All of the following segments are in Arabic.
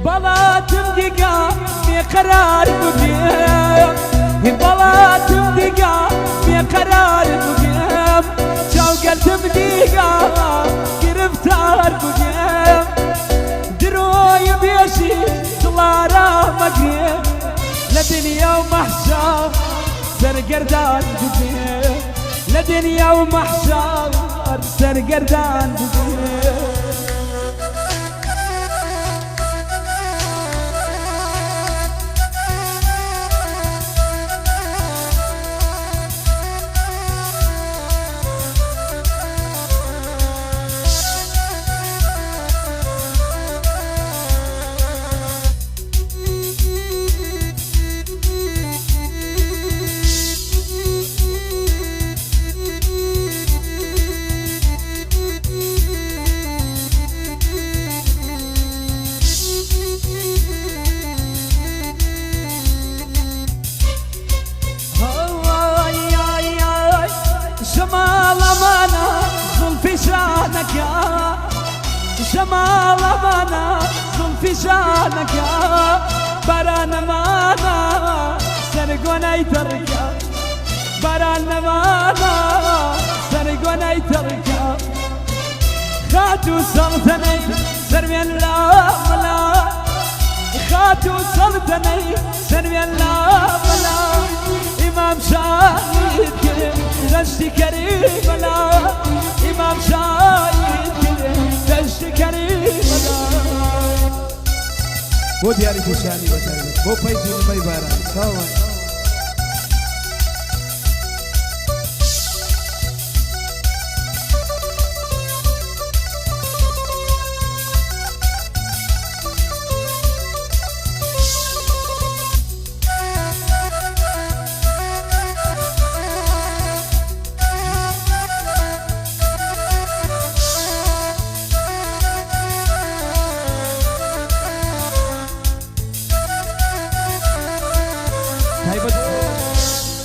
بلاتم دقا بقرار بقيم بلاتم دقا بقرار بقيم شاو قلتم دقا قرفتار بقيم دروي بيشي طلارا مقيم لدنيا ومحشر سرقردان بقيم لدنيا ومحشر سرقردان بقيم شمال أمانة في شانك يا بران أمانة سرقونا يتركا بران أمانة سرقونا يتركا خاتو سلطني سرمي الله ملا خاتو سلطني سرمي الله ملا إمام شاهد رشد كريم ملا إمام شاهد رشد كريم ملا वो दियारी खुशहाली बताइए वो पैसे भाई बारा सावा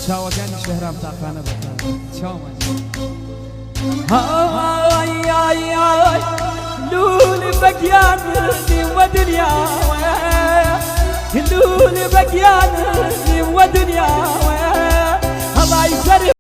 شاو كان شهرام تاقانا بطان شاو هاي هاي هاي لولي بقيان ودنيا لولي بقيان ودنيا الله يسر